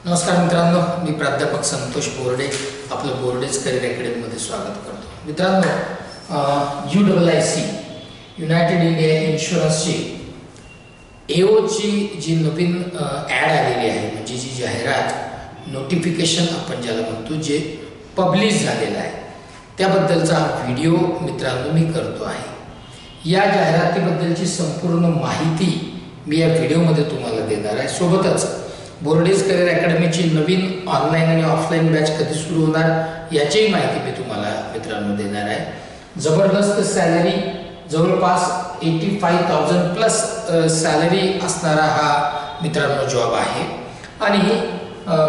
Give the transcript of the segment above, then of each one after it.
नमस्कार मित्रांनो, मी प्राध्यापक संतोष बोर्डे आपलं बोर्डेज करिअर अकॅडमीमध्ये स्वागत करतो. मित्रांनो, UIC युनायटेड इंडिया इन्शुरन्सची एओची जी नवीन ॲड आलेली आहे, म्हणजे जी जाहिरात नोटिफिकेशन आपण ज्याला म्हणतो, जे पब्लिश झालेलं आहे त्याबद्दलचा व्हिडिओ मित्रांनो मी करतो आहे. या जाहिरातीबद्दलची संपूर्ण माहिती मी या व्हिडिओमध्ये तुम्हाला देणार आहे. सोबतच बोर्डेज करिअर अकॅडमीची नवीन ऑनलाईन आणि ऑफलाईन बॅच कधी सुरू होणार याचीही माहिती मी तुम्हाला मित्रांनो देणार आहे. जबरदस्त सॅलरी, जवळपास 85,000 प्लस सॅलरी असणारा हा मित्रांनो जॉब आहे. आणि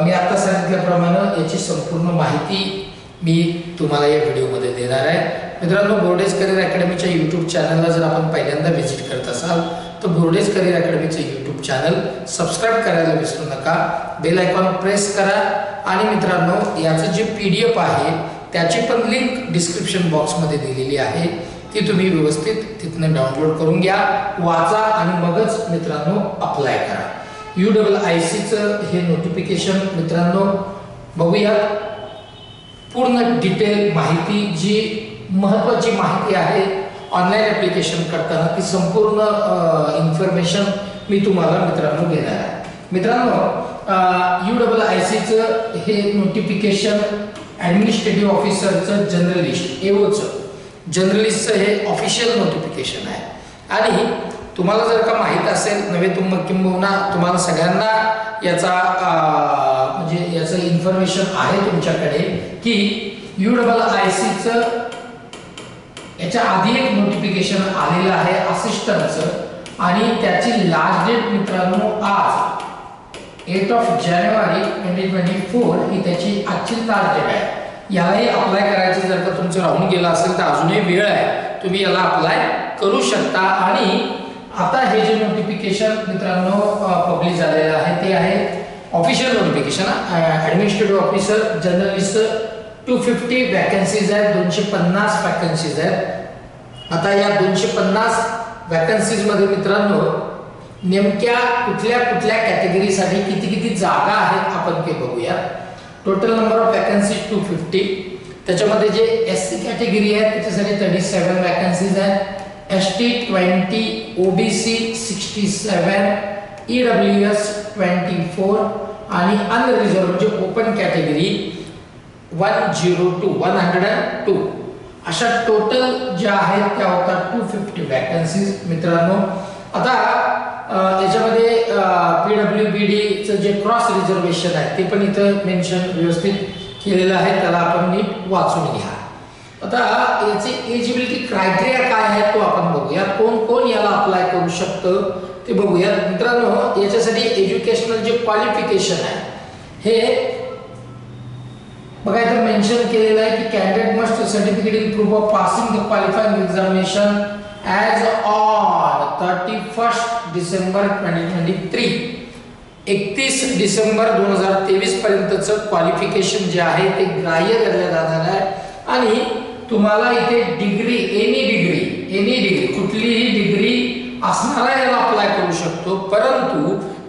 मी आता सांगितल्याप्रमाणे याची संपूर्ण माहिती मी तुम्हाला या व्हिडिओमध्ये देणार आहे. मित्रांनो, बोर्डेज करिअर अकॅडमीच्या यूट्यूब चॅनलला जर आपण पहिल्यांदा व्हिजिट करत असाल तर बोर्डेज करिअर अकॅडमीचं यूट्यूब चॅनल सबस्क्राईब करायला विसरू नका. बेल आयकॉन प्रेस करा. आणि मित्रांनो, याचं जे PDF आहे त्याची पण लिंक डिस्क्रिप्शन बॉक्समध्ये दिलेली आहे, ती तुम्ही व्यवस्थित तिथनं डाउनलोड करून घ्या, वाचा आणि मगच मित्रांनो अप्लाय करा. UICचं हे नोटिफिकेशन मित्रांनो बघूया. पूर्ण डिटेल माहिती, जी महत्त्वाची माहिती आहे ऑनलाईन ॲप्लिकेशन करताना, ती संपूर्ण इन्फॉर्मेशन मी तुम्हाला मित्रांनो देणार आहे. मित्रांनो, UICचं हे नोटिफिकेशन ॲडमिनिस्ट्रेटिव्ह ऑफिसरचं जर्नलिस्ट जर्नलिस्टचं हे ऑफिशियल नोटिफिकेशन आहे. आणि तुम्हाला जर का माहीत असेल नव्हे किंबहुना तुम्हाला सगळ्यांना याचा म्हणजे याचं इन्फॉर्मेशन आहे तुमच्याकडे की UICचं याच्या आधी एक नोटिफिकेशन आलेलं आहे असिस्टंटचं, आणि त्याची लास्ट डेट मित्रांनो आज 8 जानेवारी 2024 ही त्याची आजची लास्ट डेट आहे. यालाही अप्लाय करायचं जर का तुमचं राहून गेलं असेल तर अजूनही वेळ आहे, तुम्ही याला अप्लाय करू शकता. आणि आता हे जे नोटिफिकेशन मित्रांनो पब्लिश झालेलं आहे ते आहे official notification. Administrative officer journalist 250 vacancies आहेत, 250 वॅकन्सीज आहेत. आता या 250 वॅकन्सीज मध्ये मित्रांनो नेमक्या कुठल्या कॅटेगरीसाठी किती जागा आहेत आपण ते बघूया. Total number of vacancies 250. त्याच्यामध्ये जे SC कॅटेगरी आहे त्याच्यासाठी 37 वॅकन्सीज आहेत, ST 20, OBC 67, EWS 24 आणि अनरिझर्व्ड म्हणजे ओपन कॅटेगरी 102 अशा टोटल ज्या आहेत त्या होतात 250 वॅकन्सीज मित्रांनो. आता याच्यामध्ये PWBD चं जे क्रॉस रिझर्वेशन आहे ते पण इथं मेन्शन व्यवस्थित केलेलं आहे, त्याला आपण नीट वाचून घ्या. आता याचे एलिजिबिलिटी क्रायटेरिया काय आहे तो आपण बघूया. कोण याला अप्लाय करू शकतं ते बघूया. मित्रांनो, याच्यासाठी एज्युकेशनल जे क्वालिफिकेशन आहे हे बघा इथं मेन्शन केलेलं आहे की candidate must certificate in proof of passing the qualifying examination as on 31 December 2023. 31 December 2023 पर्यंतचं क्वालिफिकेशन जे आहे ते ग्राह्य धरलं जाणार आहे. आणि तुम्हाला इथे डिग्री, एनी डिग्री कुठलीही डिग्री असणारा याला अप्लाय करू शकतो, परंतु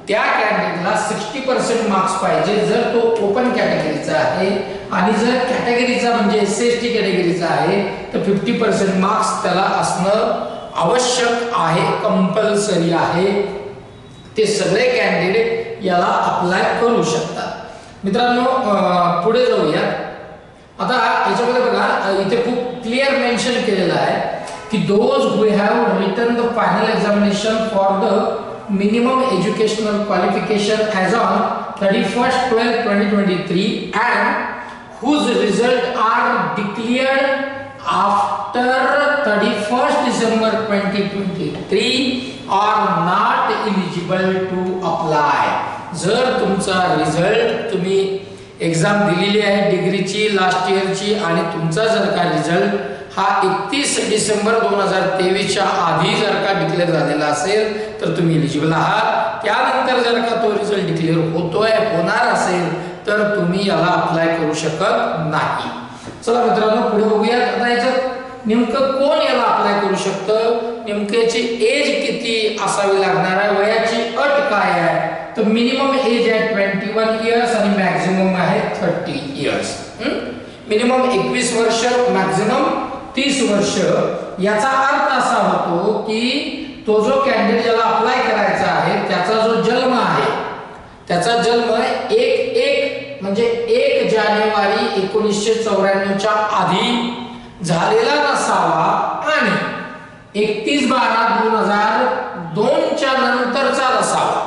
त्या कॅन्डिडेटला 60% मार्क्स पाहिजे जर तो ओपन कॅटेगरीचा आहे, आणि जर कॅटेगरीचा म्हणजे SC कॅटेगरीचा आहे तर 50% मार्क्स त्याला असणं आवश्यक आहे, कंपल्सरी आहे. ते सगळे कॅन्डिडेट याला अप्लाय करू शकतात. मित्रांनो, पुढे जाऊया. आता याच्यामध्ये बघा इथे खूप क्लिअर मेन्शन केलेलं आहे की those who have written the final examination for the minimum educational qualification as on 31/12/2023 and whose result are declared after 31st December 2023 are not eligible to apply. जर तुमचा रिझल्ट, तुम्ही एक्झाम दिलेली आहे डिग्रीची last इयरची, आणि तुमचा जर का रिझल्ट हा 31 डिसेंबर 2023च्या आधी जर का डिक्लेअर झालेला असेल तर तुम्ही एलिजिबल आहात. त्यानंतर जर का तो रिझल्ट डिक्लेअर होणार असेल तर तुम्ही याला अप्लाय करू शकत नाही. चला मित्रांनो, पुढे बघूया. आता याच्यात नेमकं कोण याला अप्लाय करू शकतं, नेमकं याची एज किती असावी लागणार आहे, वयाची अट काय आहे. तर मिनिमम एज आहे 21 इयर्स मिनिमम 21 वर्ष, मॅक्झिमम 30 वर्ष. याचा अर्थ असा होतो की तो जो कॅन्डिडेट ज्याला अप्लाय करायचा आहे त्याचा जो जन्म आहे त्याचा जन्म 1 म्हणजे 1 जानेवारी 1994 आधी झालेला नसावा आणि 31/12/2002 च्या नंतरचा नसावा.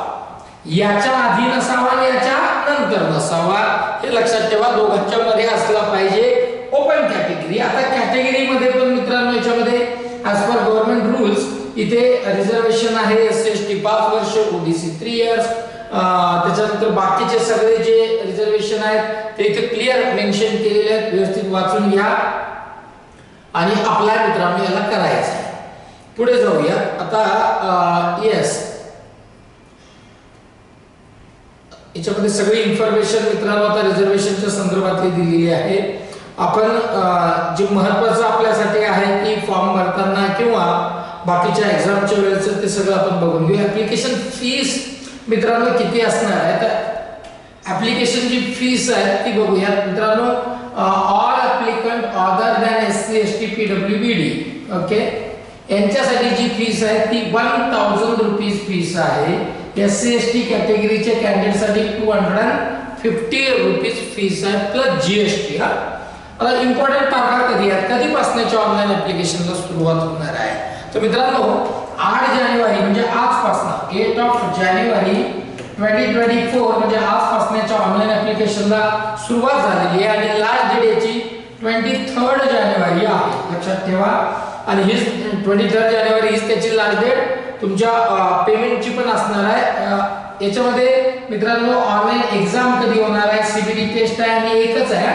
याच्या आधी नसावा आणि याच्या नंतर नसावा, हे लक्षात ठेवा. दोघांच्या मध्ये असला पाहिजे ओपन कॅटेगरी. आता कॅटेगरी मध्ये पण मित्रांनो याच्यामध्ये ॲज पर गव्हर्नमेंट रूल्स इथे रिझर्वेशन आहे SC/ST 5 वर्ष, OBC 3 इयर्स. त्याच्यानंतर बाकीचे सगळे जे रिझर्वेशन आहेत ते इथे क्लिअर मेन्शन केलेले आहेत. व्यवस्थित वाचून घ्या आणि अप्लाय मित्रांनो याला करायचं आहे. पुढे जाऊया. आता येस, याच्यामध्ये सगळी इन्फॉर्मेशन मित्रांनो आता रिझर्वेशनच्या संदर्भातली दिलेली आहे. आपण जे महत्त्वाचं आपल्यासाठी आहे की फॉर्म भरताना किंवा बाकीच्या एक्झामच्या वेळेचं ते सगळं आपण बघून घेऊ. ऍप्लिकेशन फीस मित्रांनो किती असणार आहे, तर ऍप्लिकेशन जी फीस आहे ती बघूया मित्रांनो. All applicant other than SC/ST PWBD okay, यांच्यासाठी जी फीस आहे ती 1000 रुपीज फीस आहे. SC/ST कॅटेगरीच्या कॅन्डिडेटसाठी 250 रुपीज फीस आहे प्लस GST. आता इम्पॉर्टंट तारखा कधी आहेत, कधीपासूनच्या ऑनलाईन ऍप्लिकेशनला सुरुवात होणार आहे, तर मित्रांनो 8 जानेवारी म्हणजे आजपासून 8 जानेवारी 2024 म्हणजे आजपासूनच्या ऑनलाईन ऍप्लिकेशनला सुरुवात झालेली आहे आणि लास्ट डेट याची 23 जानेवारी आहे, लक्षात ठेवा. आणि ही 23 जानेवारी हीच त्याची लास्ट डेट तुमच्या पेमेंटची पण असणार आहे. याच्यामध्ये मित्रांनो ऑनलाईन एक्झाम कधी होणार आहे, CBT टेस्ट आहे आणि एकच आहे,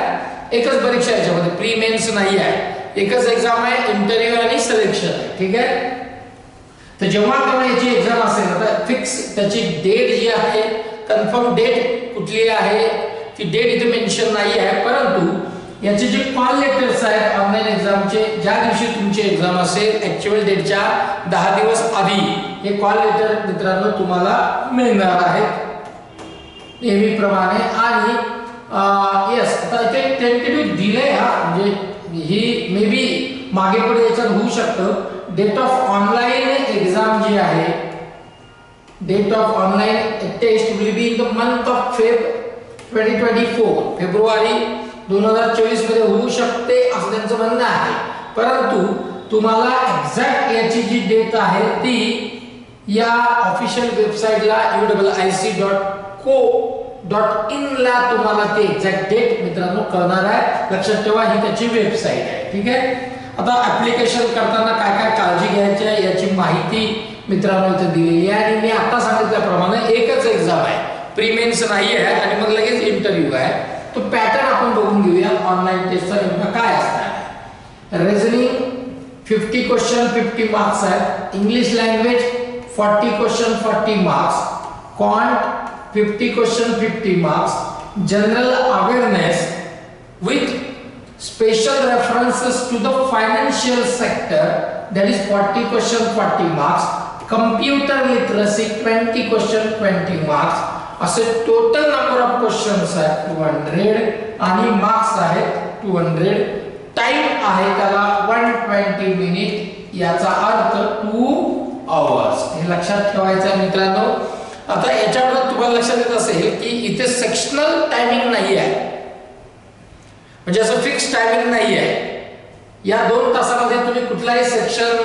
एकच परीक्षा याच्यामध्ये, प्री मेन्स नाही आहे, एकच एक्झाम आहे, इंटरव्ह्यू आणि सिलेक्शन आहे. ठीक आहे, तर जेव्हा केव्हा याची एक्झाम असेल आता फिक्स त्याची डेट जी आहे, कन्फर्म डेट कुठली आहे ती डेट इथे मेन्शन नाही आहे, परंतु याचे जे कॉल लेटर्स आहेत ऑनलाईन एक्झामचे, ज्या दिवशी तुमची एक्झाम असेल ऍक्च्युअल डेटच्या 10 दिवस आधी हे कॉल लेटर मित्रांनो तुम्हाला मिळणार आहेत नेहमीप्रमाणे. आणि येस, आता इथे टेंटेटिव्ह दिलंय म्हणजे ही मे बी मागे पुढे याच्यात होऊ शकतं. डेट ऑफ ऑनलाईन एक्झाम जी आहे, date of online test will be in the month of फेब्रुवारी 2024 मध्ये होऊ शकते असं त्यांचं म्हणणं आहे, परंतु तुम्हाला एक्झॅक्ट याची जी डेट आहे ती या ऑफिशियल वेबसाईटला uic.co.in ला तुम्हाला ते एक्झॅक्ट डेट मित्रांनो कळणार आहे. लक्षात ठेवा ही त्याची वेबसाईट आहे. ठीक आहे, आता ऍप्लिकेशन करताना काय काय काळजी घ्यायची आहे याची माहिती मित्रांनो इथे दिलेली आहे. आणि मी आता सांगितल्याप्रमाणे एकच एक्झाम आहे, प्री मेन्स नाही आहे आणि मग लगेच इंटरव्ह्यू आहे. तो पॅटर्न आपण बघून घेऊया ऑनलाईन टेस्टचा नेमका काय असणार आहे. रिझनिंग 50 क्वेश्चन 50 मार्क्स आहेत, English language 40 question 40 marks, quant 50 question 50 marks, general awareness with special references to the financial sector that is 40 question 40 marks, computer literacy 20 question 20 marks, असे टोटल नंबर ऑफ क्वेश्चन्स आहेत 200 आणि marks आहेत 200. Time आहे त्याला 120 minute, याचा अर्थ 2 hours. हे लक्षात ठेवायचं आहे मित्रांनो. आता याच्यावर तुम्हाला लक्षात येत असेल की इथे सेक्शनल टायमिंग नाही आहे, म्हणजे असं फिक्स टायमिंग नाही आहे. या 2 तासामध्ये तुम्ही कुठलाही सेक्शन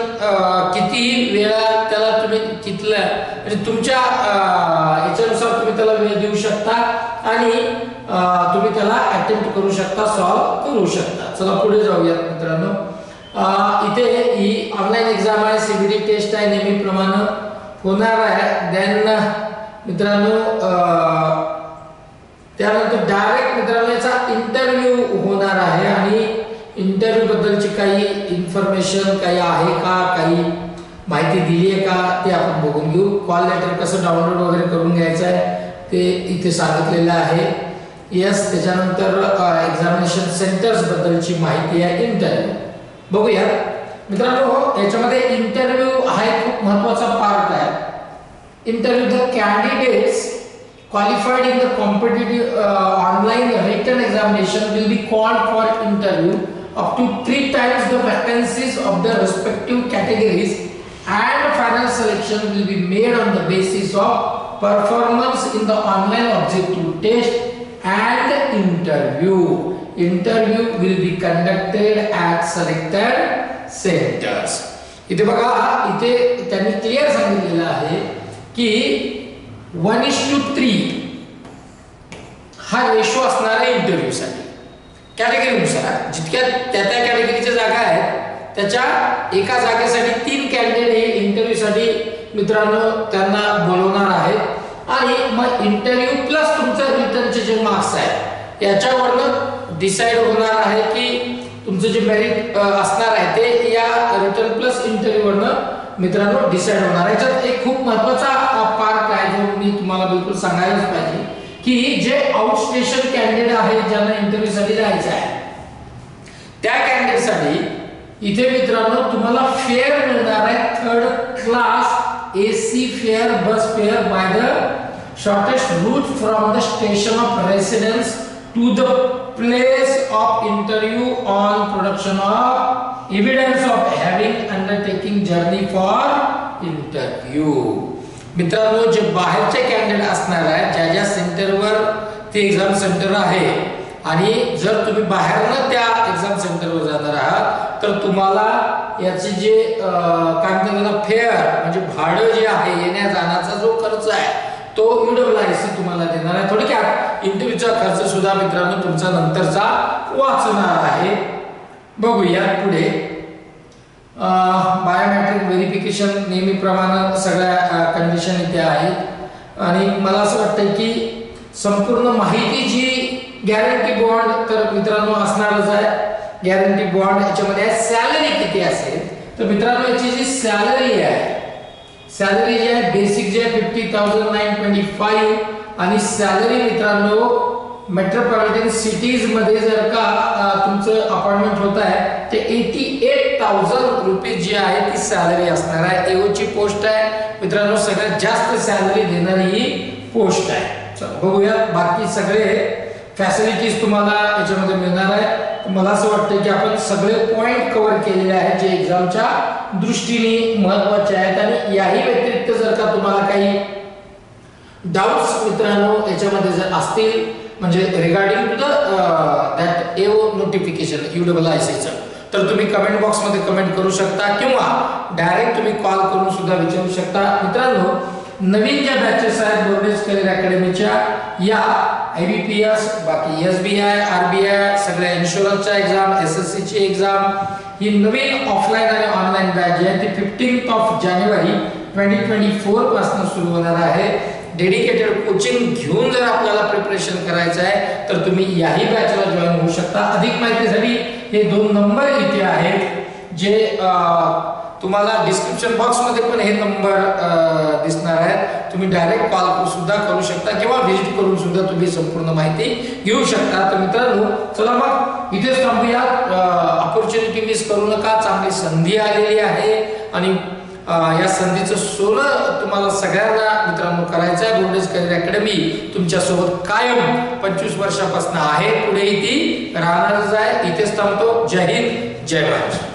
कितीही वेळा त्याला तुम्ही कितला म्हणजे तुमच्या याच्यानुसार तुम्ही त्याला वेळ देऊ शकता आणि तुम्ही त्याला अटेम्प्ट करू शकता, सॉल्व्ह करू शकता. चला पुढे जाऊयात मित्रांनो. इथे ही ऑनलाईन एक्झाम आहे, CBT टेस्ट आहे, नेहमीप्रमाणे होणार आहे. देन मित्रांनो त्यानंतर डायरेक्ट मित्रांनो याचा इंटरव्ह्यू होणार आहे आणि इंटरव्ह्यू बद्दलची काही इन्फॉर्मेशन काही आहे का, काही माहिती दिली आहे का ते आपण बघून घेऊ. कॉल लेटर कसं डाउनलोड वगैरे करून घ्यायचं आहे ते इथे सांगितलेलं आहे. यस, त्याच्यानंतर एक्झामिनेशन सेंटर्स बद्दलची माहिती आहे. इंटरव्ह्यू बघूया मित्रांनो. याच्यामध्ये इंटरव्ह्यू हा एक खूप महत्त्वाचा पार्ट आहे. Interview the candidates qualified in the competitive online written examination will be called for interview up to 3 times the vacancies of the respective categories, and final selection will be made on the basis of performance in the online objective test and interview. Interview will be conducted at selected centers. इथे बघा, इथे त्यांनी clear सांगितलेलं आहे की 1:3 हा ratio असणार आहे इंटरव्ह्यू साठी. कॅटेगरीनुसार जितक्या त्या कॅटेगरीच्या जागा आहेत त्याच्या एका जागेसाठी 3 कॅन्डिडेट हे इंटरव्ह्यू साठी मित्रांनो त्यांना बोलवणार आहेत आणि मग इंटरव्ह्यू प्लस तुमचं रिटर्नचे जे मार्क्स आहेत याच्यावरनं डिसाइड होणार आहे की तुमचं जे मेरिट असणार आहे ते या रिटर्न प्लस इंटरव्ह्यू वरनं मित्रांनो डिसाइड होणार आहे. याच्यात एक खूप महत्त्वाचा पार्ट आहे जो मी तुम्हाला बिलकुल सांगायलाच पाहिजे की जे आउटस्टेशन कॅन्डिडेट आहेत ज्यांना इंटरव्ह्यू साठी जायचं आहे त्या कॅन्डिडेट साठी इथे मित्रांनो तुम्हाला फेअर मिळणार आहे 3rd class AC fare bus fare by the shortest route from the station of residence to the place of interview on production of evidence of having undertaking journey for interview. मित्रांनो जे बाहेरचे candidate असणार आहे ज्या ज्या सेंटरवर ते exam centre आहे आणि जर तुम्ही बाहेरनं त्या एक्झाम सेंटरवर जाणार आहात तर तुम्हाला याचे जे काय म्हणतात फेअर म्हणजे भाडं जे आहे येण्या जाण्याचा जो खर्च आहे तो UWIC तुम्हाला देणार आहे. थोडक्यात इंटरव्ह्यूचा खर्च सुद्धा मित्रांनो तुमचा नंतरचा वाचणार आहे. बघूया पुढे. बायोमेट्रिक व्हेरिफिकेशन नेहमीप्रमाणे सगळ्या कंडिशन इथे आहेत आणि मला असं वाटतं की संपूर्ण माहिती जी गॅरंटी बॉन्ड तर मित्रांनो असणारच आहे. गॅरंटी बॉन्ड याच्यामध्ये सॅलरी किती असेल तर मित्रांनो याची जी सॅलरी आहे सॅलरी जे आहे बेसिक जे 50,925 आणि सॅलरी मित्रांनो मेट्रोपॉलिटन सिटीज मध्ये जर का तुमचं अपॉइंटमेंट होत आहे ते 88,000 रुपीज जी आहे ती सॅलरी असणार आहे. एओ ची पोस्ट आहे मित्रांनो सगळ्यात जास्त सॅलरी देणारी ही पोस्ट आहे. चला बघूया बाकी सगळे फॅसिलिटीज तुम्हाला याच्यामध्ये मिळणार आहे. मला असं वाटतं की आपण सगळे पॉइंट कव्हर केलेले आहेत जे एक्झामच्या दृष्टीने महत्त्वाचे आहेत आणि याही व्यतिरिक्त जर का तुम्हाला काही डाउट्स मित्रांनो याच्यामध्ये जर असतील म्हणजे regarding to the that AO notification UWIC चं तर तुम्ही कमेंट बॉक्स मध्ये कमेंट करू शकता किंवा डायरेक्ट तुम्ही कॉल करून सुद्धा विचारू शकता. मित्रांनो नवीन ज्या बॅचेस आहेत बोर्डेज करियर अकॅडमीच्या या IBPS बाकी SBI RBI सगळ्या इन्शुरन्सच्या एक्झाम SSC ची एक्झाम ही नवीन ऑफलाइन आणि ऑनलाइन बॅच आहे ती 15 जानेवारी 2024 पासून सुरू होणार आहे. डेडिकेटेड कोचिंग घेऊन जर आपल्याला प्रिपरेशन करायचं आहे तर तुम्ही याही बॅचला जॉइन होऊ शकता. अधिक माहितीसाठी हे 2 नंबर इथे आहेत जे तुम्हाला डिस्क्रिप्शन बॉक्स मध्ये पण हे नंबर दिसणार आहेत. तुम्ही डायरेक्ट कॉल सुद्धा करू शकता किंवा व्हिजिट करून सुद्धा तुम्ही संपूर्ण माहिती घेऊ शकता. तर मित्रांनो चला मग इथेच थांबूया. अपॉर्च्युनिटी मिस करू नका. चांगली संधी आलेली आहे आणि या संधीचं सोनं तुम्हाला सगळ्यांना मित्रांनो करायचं आहे. बोर्डेज करियर अकॅडमी तुमच्या सोबत कायम 25 वर्षापासून आहे पुढेही ती राहणारच आहे. इथेच थांबतो. जय हिंद जय महाराष्ट्र.